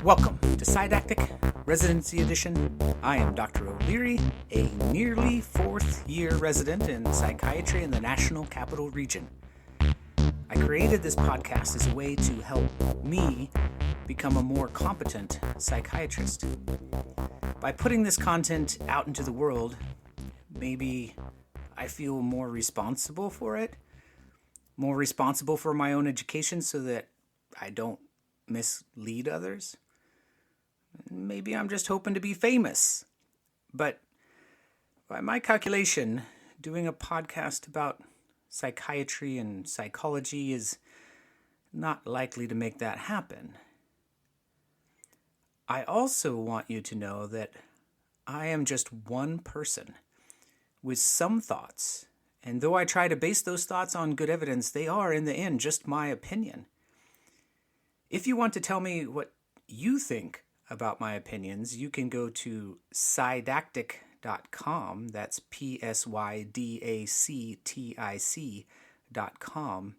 Welcome to Psydactic Residency Edition. I am Dr. O'Leary, a nearly fourth-year resident in psychiatry in the National Capital Region. I created this podcast as a way to help me become a more competent psychiatrist. By putting this content out into the world, maybe I feel more responsible for it, more responsible for my own education so that I don't mislead others. Maybe I'm just hoping to be famous. But by my calculation, doing a podcast about psychiatry and psychology is not likely to make that happen. I also want you to know that I am just one person with some thoughts, and though I try to base those thoughts on good evidence, they are, in the end, just my opinion. If you want to tell me what you think about my opinions, you can go to Psydactic.com, that's Psydactic.com,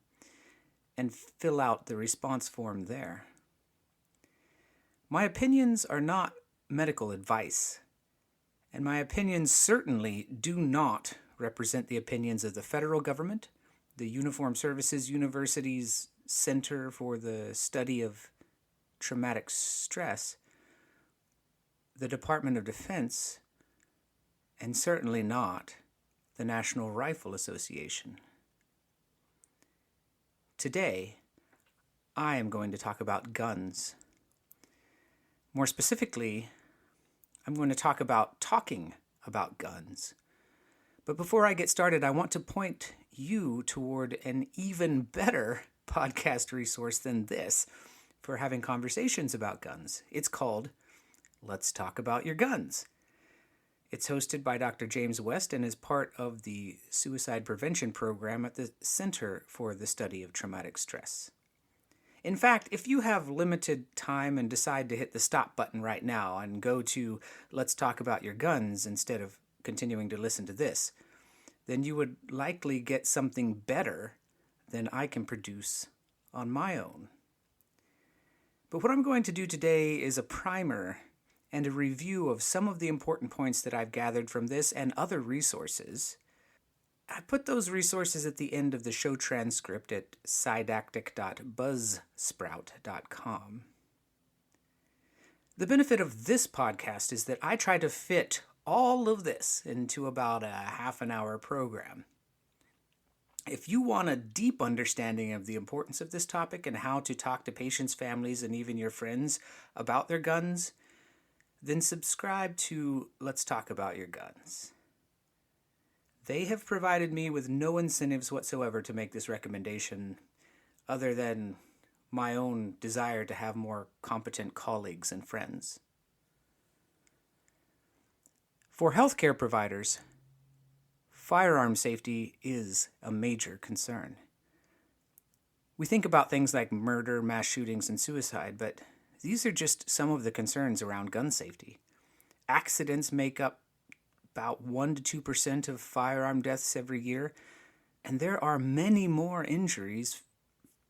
and fill out the response form there. My opinions are not medical advice, and my opinions certainly do not represent the opinions of the federal government, the Uniformed Services University's Center for the Study of Traumatic Stress, the Department of Defense, and certainly not the National Rifle Association. Today, I am going to talk about guns. More specifically, I'm going to talk about talking about guns. But before I get started, I want to point you toward an even better podcast resource than this for having conversations about guns. It's called Let's Talk About Your Guns. It's hosted by Dr. James West and is part of the suicide prevention program at the Center for the Study of Traumatic Stress. In fact, if you have limited time and decide to hit the stop button right now and go to Let's Talk About Your Guns instead of continuing to listen to this, then you would likely get something better than I can produce on my own. But what I'm going to do today is a primer and a review of some of the important points that I've gathered from this and other resources. I put those resources at the end of the show transcript at Psydactic.buzzsprout.com. The benefit of this podcast is that I try to fit all of this into about a half an hour program. If you want a deep understanding of the importance of this topic and how to talk to patients, families, and even your friends about their guns, then subscribe to Let's Talk About Your Guns. They have provided me with no incentives whatsoever to make this recommendation other than my own desire to have more competent colleagues and friends. For healthcare providers, firearm safety is a major concern. We think about things like murder, mass shootings, and suicide, but these are just some of the concerns around gun safety. Accidents make up about 1 to 2% of firearm deaths every year, and there are many more injuries,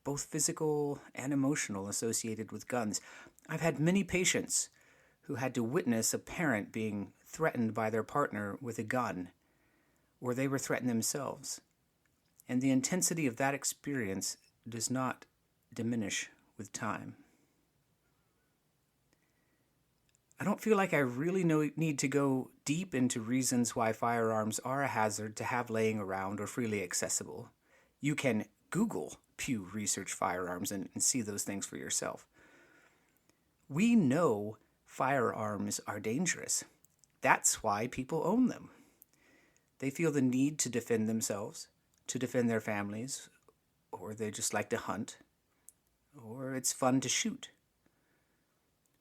both physical and emotional, associated with guns. I've had many patients who had to witness a parent being threatened by their partner with a gun, or they were threatened themselves. And the intensity of that experience does not diminish with time. I don't feel like I really need to go deep into reasons why firearms are a hazard to have laying around or freely accessible. You can Google Pew Research firearms and see those things for yourself. We know firearms are dangerous. That's why people own them. They feel the need to defend themselves, to defend their families, or they just like to hunt, or it's fun to shoot.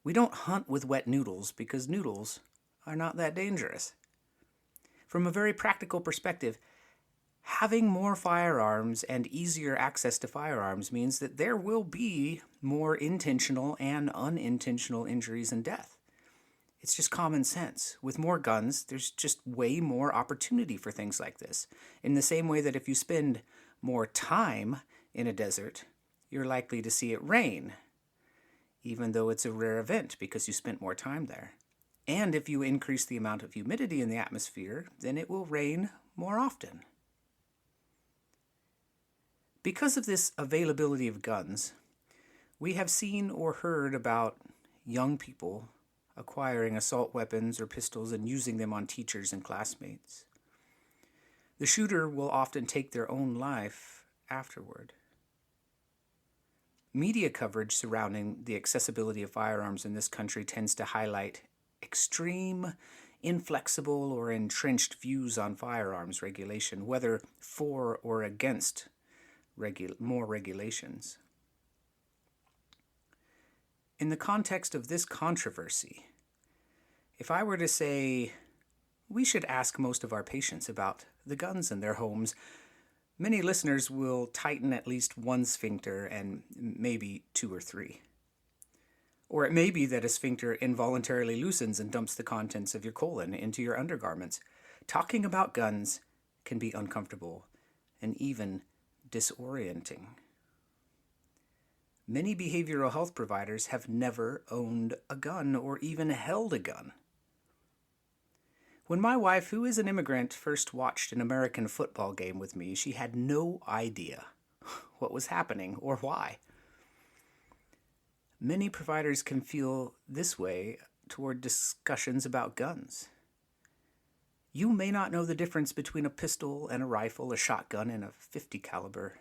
We don't hunt with wet noodles because noodles are not that dangerous. From a very practical perspective, having more firearms and easier access to firearms means that there will be more intentional and unintentional injuries and death. It's just common sense. With more guns, there's just way more opportunity for things like this. In the same way that if you spend more time in a desert, you're likely to see it rain. even though it's a rare event because you spent more time there. And if you increase the amount of humidity in the atmosphere, then it will rain more often. Because of this availability of guns, we have seen or heard about young people acquiring assault weapons or pistols and using them on teachers and classmates. The shooter will often take their own life afterward. Media coverage surrounding the accessibility of firearms in this country tends to highlight extreme, inflexible, or entrenched views on firearms regulation, whether for or against more regulations. In the context of this controversy, if I were to say we should ask most of our patients about the guns in their homes, many listeners will tighten at least one sphincter and maybe two or three. Or it may be that a sphincter involuntarily loosens and dumps the contents of your colon into your undergarments. Talking about guns can be uncomfortable and even disorienting. Many behavioral health providers have never owned a gun or even held a gun. When my wife, who is an immigrant, first watched an American football game with me, she had no idea what was happening or why. Many providers can feel this way toward discussions about guns. You may not know the difference between a pistol and a rifle, a shotgun and a .50 caliber.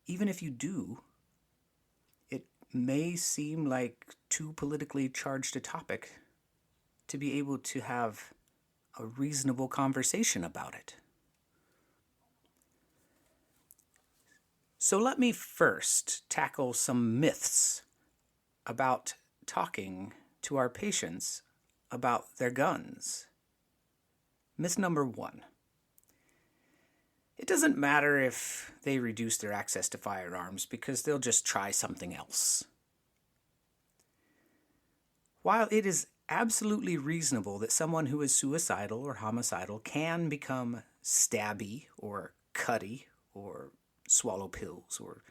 Even if you do, it may seem like too politically charged a topic to be able to have a reasonable conversation about it. So let me first tackle some myths about talking to our patients about their guns. Myth number 1. It doesn't matter if they reduce their access to firearms because they'll just try something else. While it is absolutely reasonable that someone who is suicidal or homicidal can become stabby or cutty or swallow pills or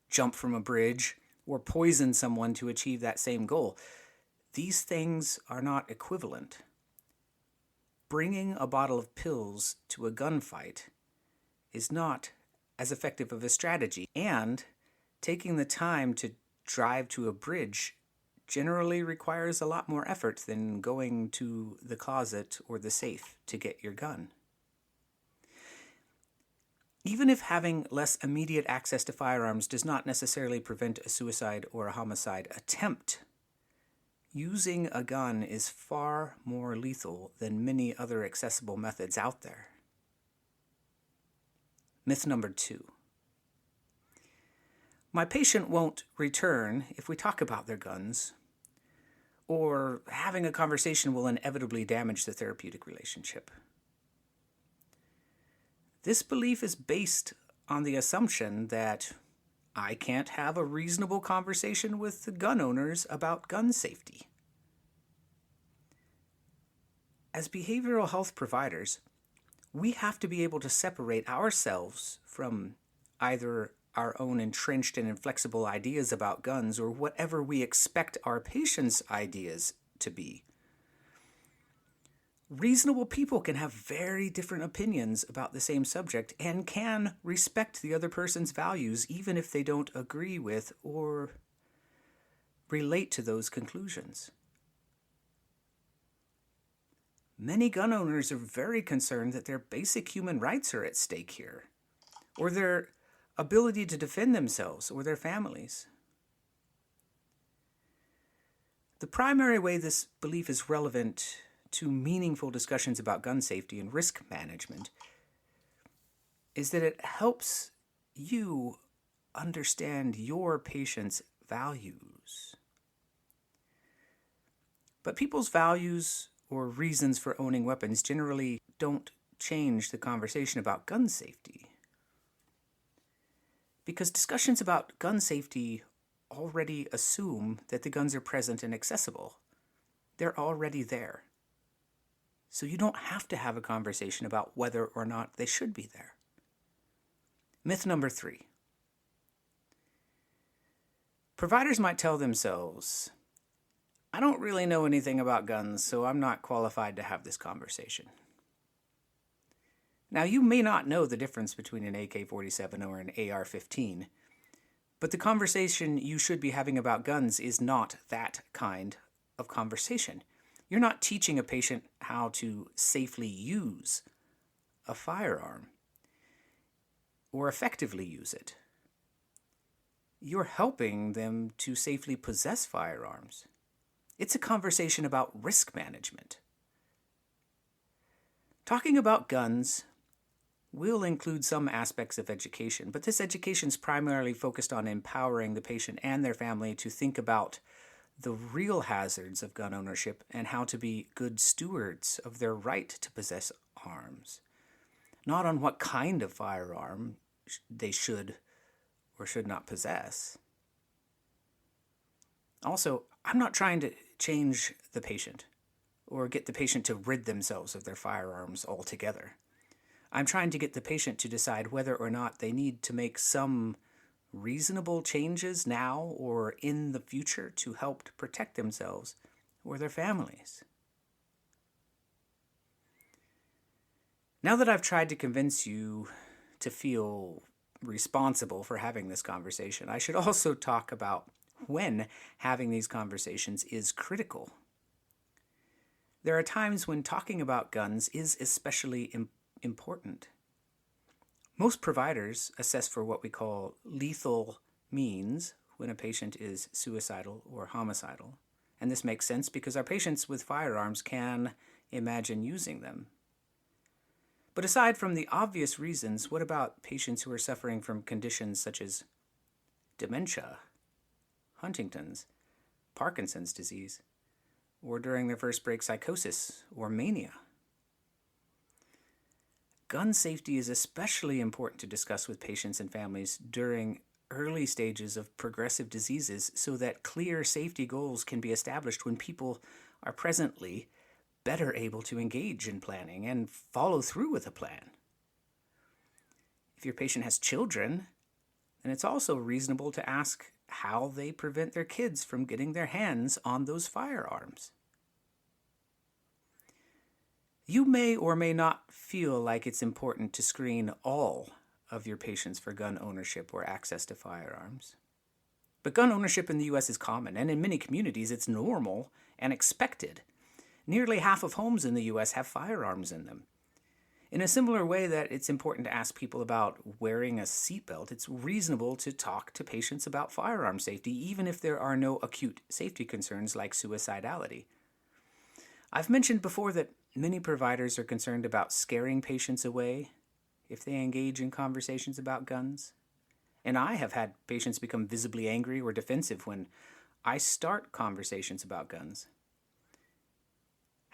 jump from a bridge or poison someone to achieve that same goal, these things are not equivalent. Bringing a bottle of pills to a gunfight is not as effective of a strategy, and taking the time to drive to a bridge generally requires a lot more effort than going to the closet or the safe to get your gun. Even if having less immediate access to firearms does not necessarily prevent a suicide or a homicide attempt, using a gun is far more lethal than many other accessible methods out there. Myth number 2. My patient won't return if we talk about their guns, or having a conversation will inevitably damage the therapeutic relationship. This belief is based on the assumption that I can't have a reasonable conversation with the gun owners about gun safety. As behavioral health providers, we have to be able to separate ourselves from either our own entrenched and inflexible ideas about guns or whatever we expect our patients' ideas to be. Reasonable people can have very different opinions about the same subject and can respect the other person's values even if they don't agree with or relate to those conclusions. Many gun owners are very concerned that their basic human rights are at stake here, or their ability to defend themselves or their families. The primary way this belief is relevant to meaningful discussions about gun safety and risk management is that it helps you understand your patient's values. But people's values or reasons for owning weapons generally don't change the conversation about gun safety. Because discussions about gun safety already assume that the guns are present and accessible. They're already there. So you don't have to have a conversation about whether or not they should be there. Myth number 3. Providers might tell themselves, I don't really know anything about guns, so I'm not qualified to have this conversation. Now, you may not know the difference between an AK-47 or an AR-15, but the conversation you should be having about guns is not that kind of conversation. You're not teaching a patient how to safely use a firearm or effectively use it. You're helping them to safely possess firearms. It's a conversation about risk management. Talking about guns will include some aspects of education, but this education is primarily focused on empowering the patient and their family to think about the real hazards of gun ownership and how to be good stewards of their right to possess arms, not on what kind of firearm they should or should not possess. Also, I'm not trying to change the patient or get the patient to rid themselves of their firearms altogether. I'm trying to get the patient to decide whether or not they need to make some reasonable changes now or in the future to help to protect themselves or their families. Now that I've tried to convince you to feel responsible for having this conversation, I should also talk about when having these conversations is critical. There are times when talking about guns is especially important. Most providers assess for what we call lethal means when a patient is suicidal or homicidal. And this makes sense because our patients with firearms can imagine using them. But aside from the obvious reasons, what about patients who are suffering from conditions such as dementia, Huntington's, Parkinson's disease, or during their first break psychosis or mania? Gun safety is especially important to discuss with patients and families during early stages of progressive diseases so that clear safety goals can be established when people are presently better able to engage in planning and follow through with a plan. If your patient has children, then it's also reasonable to ask how they prevent their kids from getting their hands on those firearms. You may or may not feel like it's important to screen all of your patients for gun ownership or access to firearms. But gun ownership in the U.S. is common, and in many communities it's normal and expected. Nearly half of homes in the U.S. have firearms in them. In a similar way that it's important to ask people about wearing a seatbelt, it's reasonable to talk to patients about firearm safety, even if there are no acute safety concerns like suicidality. I've mentioned before that many providers are concerned about scaring patients away if they engage in conversations about guns. And I have had patients become visibly angry or defensive when I start conversations about guns.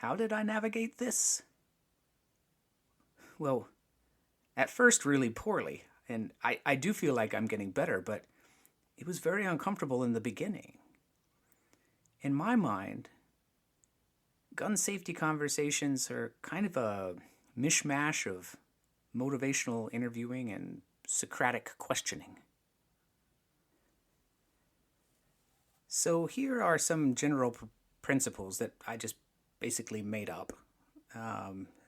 How did I navigate this? Well, at first really poorly, and I do feel like I'm getting better, but it was very uncomfortable in the beginning. In my mind, gun safety conversations are kind of a mishmash of motivational interviewing and Socratic questioning. So here are some general principles that I just basically made up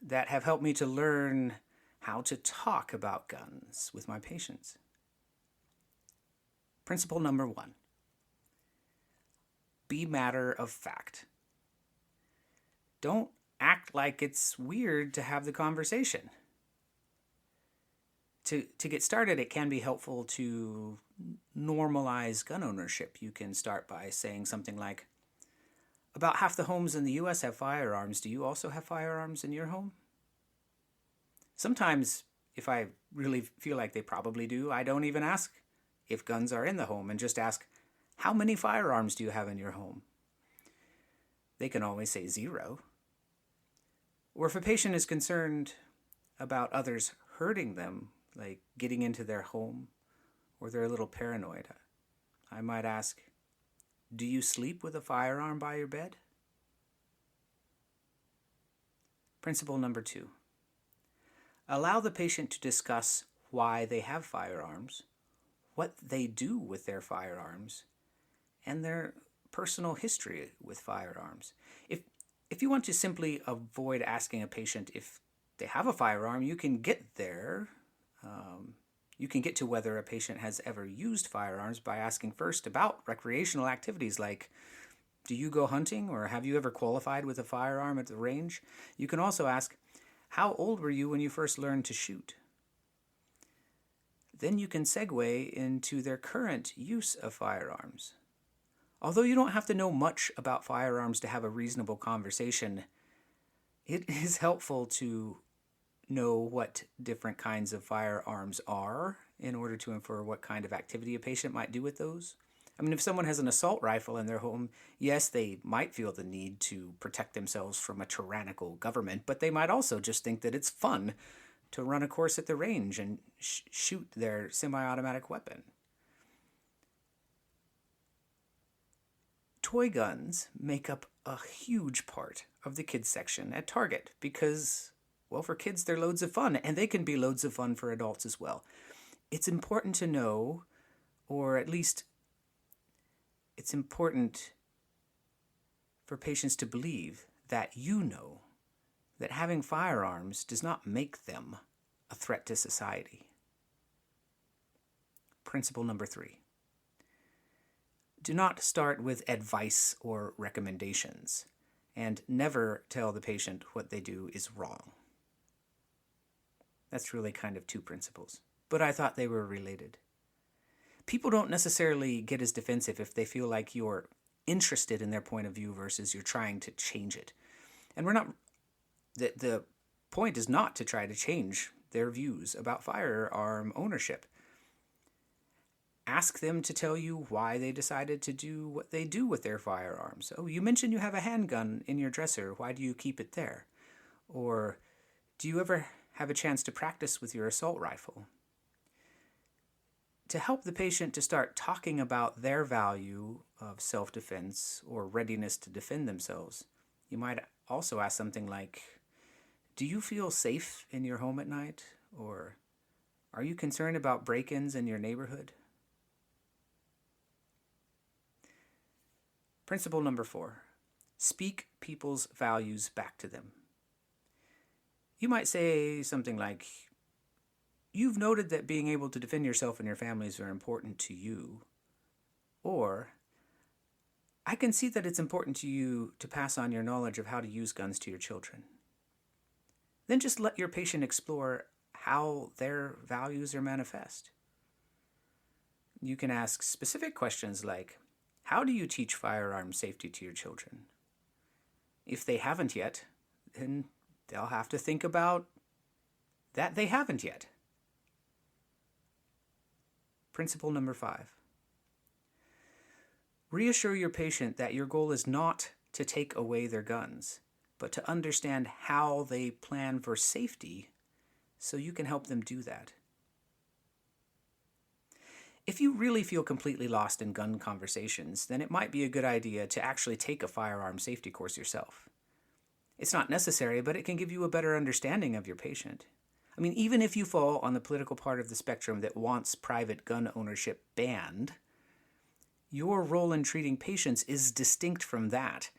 that have helped me to learn how to talk about guns with my patients. Principle number 1, be matter of fact. Don't act like it's weird to have the conversation. To get started, it can be helpful to normalize gun ownership. You can start by saying something like, about half the homes in the U.S. have firearms. Do you also have firearms in your home? Sometimes, if I really feel like they probably do, I don't even ask if guns are in the home and just ask, how many firearms do you have in your home? They can always say 0. Or if a patient is concerned about others hurting them, like getting into their home, or they're a little paranoid, I might ask, do you sleep with a firearm by your bed? Principle number 2, allow the patient to discuss why they have firearms, what they do with their firearms, and their personal history with firearms. If you want to simply avoid asking a patient if they have a firearm, you can get there. You can get to whether a patient has ever used firearms by asking first about recreational activities like, do you go hunting, or have you ever qualified with a firearm at the range? You can also ask, how old were you when you first learned to shoot? Then you can segue into their current use of firearms. Although you don't have to know much about firearms to have a reasonable conversation, it is helpful to know what different kinds of firearms are in order to infer what kind of activity a patient might do with those. I mean, if someone has an assault rifle in their home, yes, they might feel the need to protect themselves from a tyrannical government, but they might also just think that it's fun to run a course at the range and shoot their semi-automatic weapon. Toy guns make up a huge part of the kids section at Target because, well, for kids, they're loads of fun, and they can be loads of fun for adults as well. It's important to know, or at least it's important for patients to believe that you know that having firearms does not make them a threat to society. Principle number 3. Do not start with advice or recommendations, and never tell the patient what they do is wrong. That's really kind of 2 principles, but I thought they were related. People don't necessarily get as defensive if they feel like you're interested in their point of view versus you're trying to change it. And the point is not to try to change their views about firearm ownership. Ask them to tell you why they decided to do what they do with their firearms. Oh, you mentioned you have a handgun in your dresser. Why do you keep it there? Or do you ever have a chance to practice with your assault rifle? To help the patient to start talking about their value of self-defense or readiness to defend themselves, you might also ask something like, do you feel safe in your home at night? Or are you concerned about break-ins in your neighborhood? Principle number 4, speak people's values back to them. You might say something like, you've noted that being able to defend yourself and your family is very important to you. Or, I can see that it's important to you to pass on your knowledge of how to use guns to your children. Then just let your patient explore how their values are manifest. You can ask specific questions like, how do you teach firearm safety to your children? If they haven't yet, then they'll have to think about that they haven't yet. Principle number 5. Reassure your patient that your goal is not to take away their guns, but to understand how they plan for safety so you can help them do that. If you really feel completely lost in gun conversations, then it might be a good idea to actually take a firearm safety course yourself. It's not necessary, but it can give you a better understanding of your patient. I mean, even if you fall on the political part of the spectrum that wants private gun ownership banned, your role in treating patients is distinct from that,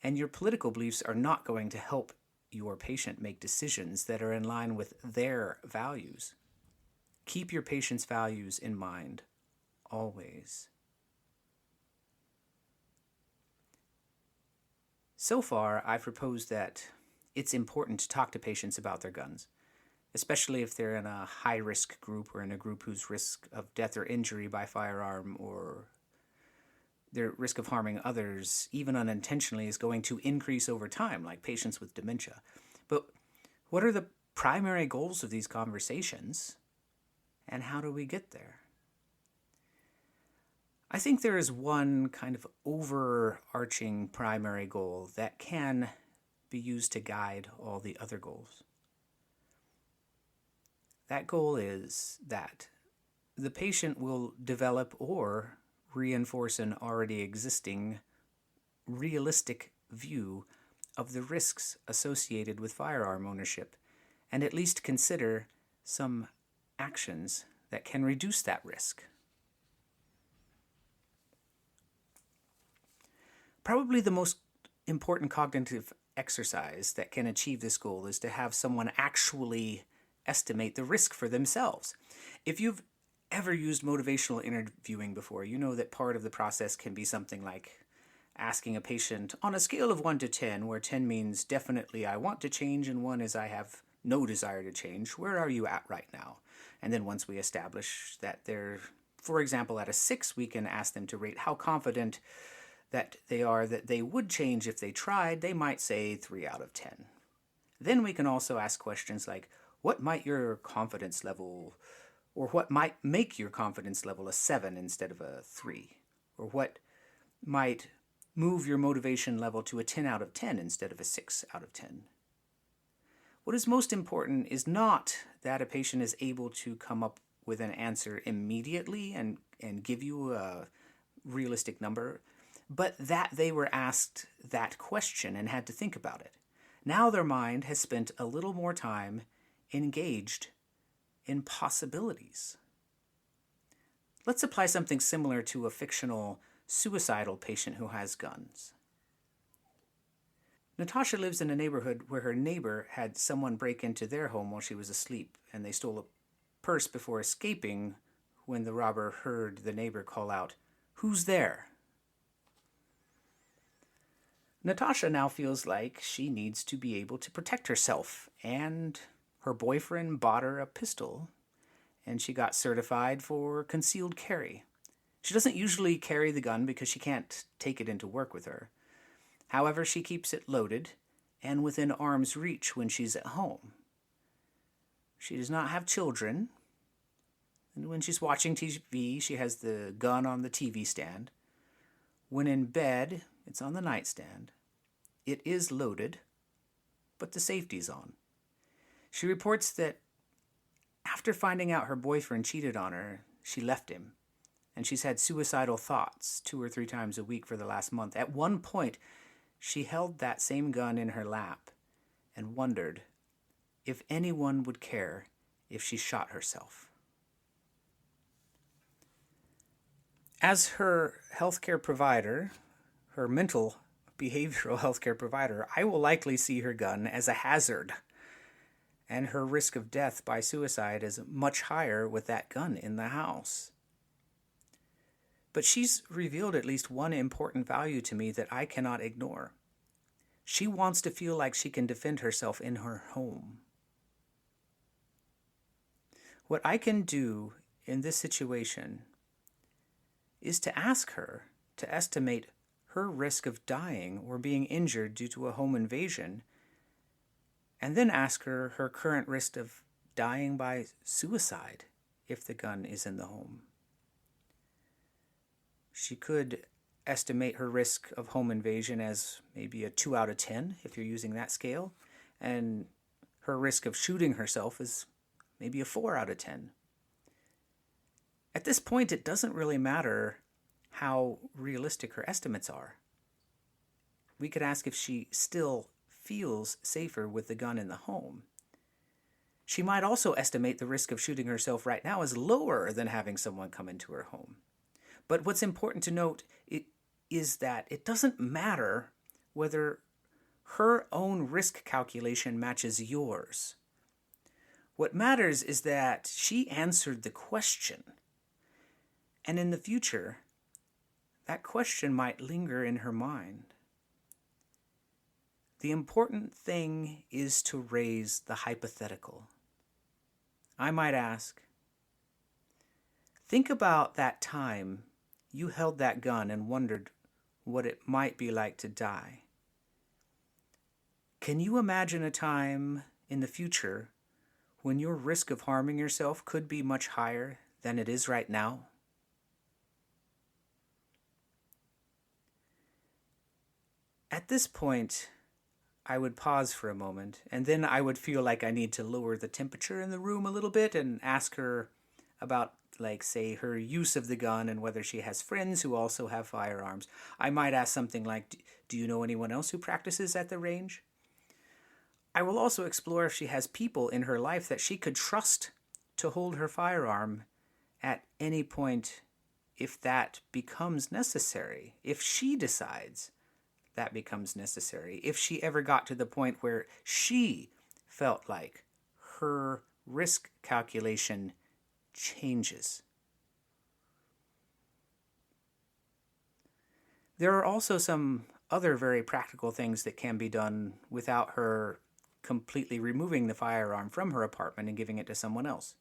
and your political beliefs are not going to help your patient make decisions that are in line with their values. Keep your patient's values in mind, always. So far, I've proposed that it's important to talk to patients about their guns, especially if they're in a high-risk group or in a group whose risk of death or injury by firearm or their risk of harming others, even unintentionally, is going to increase over time, like patients with dementia. But what are the primary goals of these conversations? And how do we get there? I think there is one kind of overarching primary goal that can be used to guide all the other goals. That goal is that the patient will develop or reinforce an already existing realistic view of the risks associated with firearm ownership, and at least consider some actions that can reduce that risk. Probably the most important cognitive exercise that can achieve this goal is to have someone actually estimate the risk for themselves. If you've ever used motivational interviewing before, you know that part of the process can be something like asking a patient on a scale of 1 to 10, where 10 means definitely I want to change and 1 is I have no desire to change, where are you at right now? And then once we establish that they're, for example, at a 6, we can ask them to rate how confident that they are that they would change if they tried. They might say 3 out of 10. Then we can also ask questions like, what might your confidence level, or what might make your confidence level a 7 instead of a 3? Or what might move your motivation level to a 10 out of 10 instead of a 6 out of 10? What is most important is not that a patient is able to come up with an answer immediately and give you a realistic number, but that they were asked that question and had to think about it. Now their mind has spent a little more time engaged in possibilities. Let's apply something similar to a fictional suicidal patient who has guns. Natasha lives in a neighborhood where her neighbor had someone break into their home while she was asleep, and they stole a purse before escaping when the robber heard the neighbor call out, "Who's there?" Natasha now feels like she needs to be able to protect herself, and her boyfriend bought her a pistol, and she got certified for concealed carry. She doesn't usually carry the gun because she can't take it into work with her. However, she keeps it loaded and within arm's reach when she's at home. She does not have children, and when she's watching TV, she has the gun on the TV stand. When in bed, it's on the nightstand. It is loaded, but the safety's on. She reports that after finding out her boyfriend cheated on her, she left him, and she's had suicidal thoughts 2 or 3 times a week for the last month. At one point, she held that same gun in her lap and wondered if anyone would care if she shot herself. As her healthcare provider, her mental behavioral healthcare provider, I will likely see her gun as a hazard, and her risk of death by suicide is much higher with that gun in the house. But she's revealed at least one important value to me that I cannot ignore. She wants to feel like she can defend herself in her home. What I can do in this situation is to ask her to estimate her risk of dying or being injured due to a home invasion, and then ask her her current risk of dying by suicide if the gun is in the home. She could estimate her risk of home invasion as maybe a 2 out of 10 if you're using that scale, and her risk of shooting herself is maybe a 4 out of 10. At this point, it doesn't really matter how realistic her estimates are. We could ask if she still feels safer with the gun in the home. She might also estimate the risk of shooting herself right now as lower than having someone come into her home. But what's important to note is that it doesn't matter whether her own risk calculation matches yours. What matters is that she answered the question. And in the future, that question might linger in her mind. The important thing is to raise the hypothetical. I might ask, think about that time you held that gun and wondered what it might be like to die. Can you imagine a time in the future when your risk of harming yourself could be much higher than it is right now? At this point, I would pause for a moment, and then I would feel like I need to lower the temperature in the room a little bit and ask her about, like, say, her use of the gun and whether she has friends who also have firearms. I might ask something like, do you know anyone else who practices at the range? I will also explore if she has people in her life that she could trust to hold her firearm at any point if that becomes necessary, if she decides that becomes necessary, if she ever got to the point where she felt like her risk calculation changes. There are also some other very practical things that can be done without her completely removing the firearm from her apartment and giving it to someone else.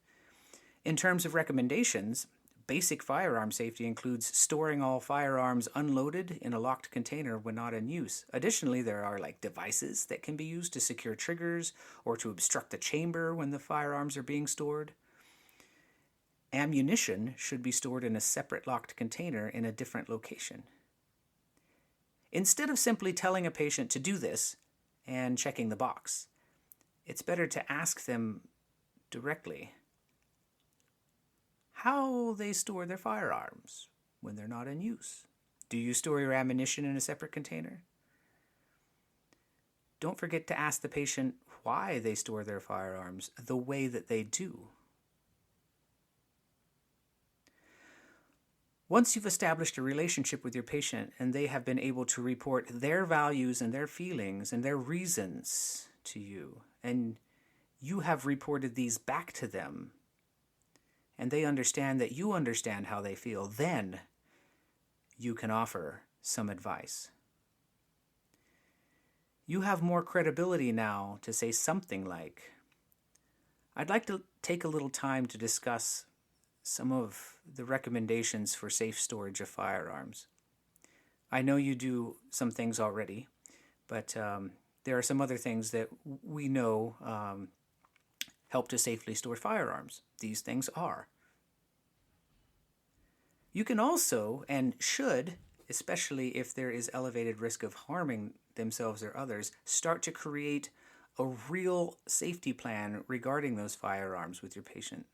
In terms of recommendations, basic firearm safety includes storing all firearms unloaded in a locked container when not in use. Additionally, there are devices that can be used to secure triggers or to obstruct the chamber when the firearms are being stored. Ammunition should be stored in a separate locked container in a different location. Instead of simply telling a patient to do this and checking the box, it's better to ask them directly how they store their firearms when they're not in use. Do you store your ammunition in a separate container? Don't forget to ask the patient why they store their firearms the way that they do. Once you've established a relationship with your patient and they have been able to report their values and their feelings and their reasons to you, and you have reported these back to them, and they understand that you understand how they feel, then you can offer some advice. You have more credibility now to say something like, I'd like to take a little time to discuss some of the recommendations for safe storage of firearms. I know you do some things already, but there are some other things that we know help to safely store firearms. These things are. You can also, and should, especially if there is elevated risk of harming themselves or others, start to create a real safety plan regarding those firearms with your patient.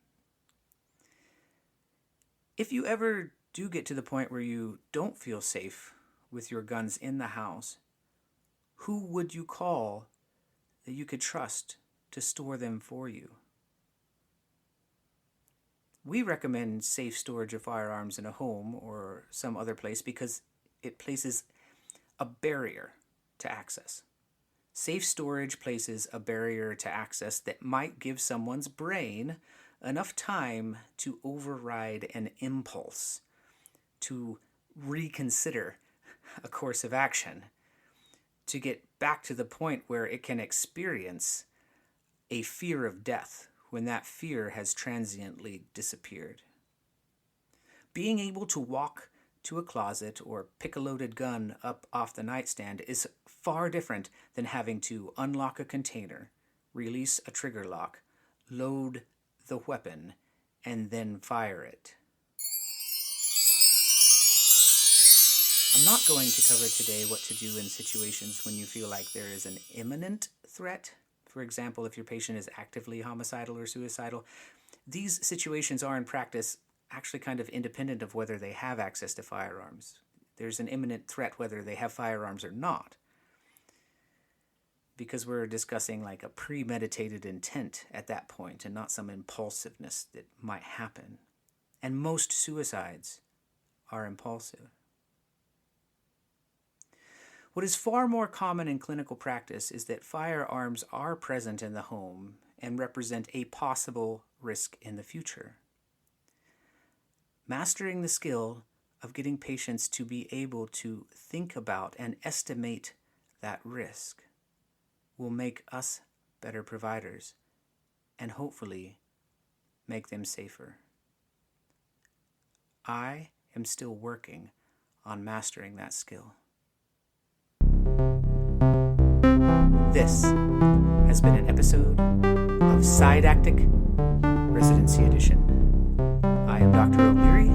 If you ever do get to the point where you don't feel safe with your guns in the house, who would you call that you could trust to store them for you? We recommend safe storage of firearms in a home or some other place because it places a barrier to access. Safe storage places a barrier to access that might give someone's brain enough time to override an impulse, to reconsider a course of action, to get back to the point where it can experience a fear of death when that fear has transiently disappeared. Being able to walk to a closet or pick a loaded gun up off the nightstand is far different than having to unlock a container, release a trigger lock, load the weapon, and then fire it. I'm not going to cover today what to do in situations when you feel like there is an imminent threat. For example, if your patient is actively homicidal or suicidal. These situations are in practice actually kind of independent of whether they have access to firearms. There's an imminent threat whether they have firearms or not, because we're discussing a premeditated intent at that point and not some impulsiveness that might happen. And most suicides are impulsive. What is far more common in clinical practice is that firearms are present in the home and represent a possible risk in the future. Mastering the skill of getting patients to be able to think about and estimate that risk will make us better providers and hopefully make them safer. I am still working on mastering that skill. This has been an episode of Psydactic Residency Edition. I am Dr. O'Leary,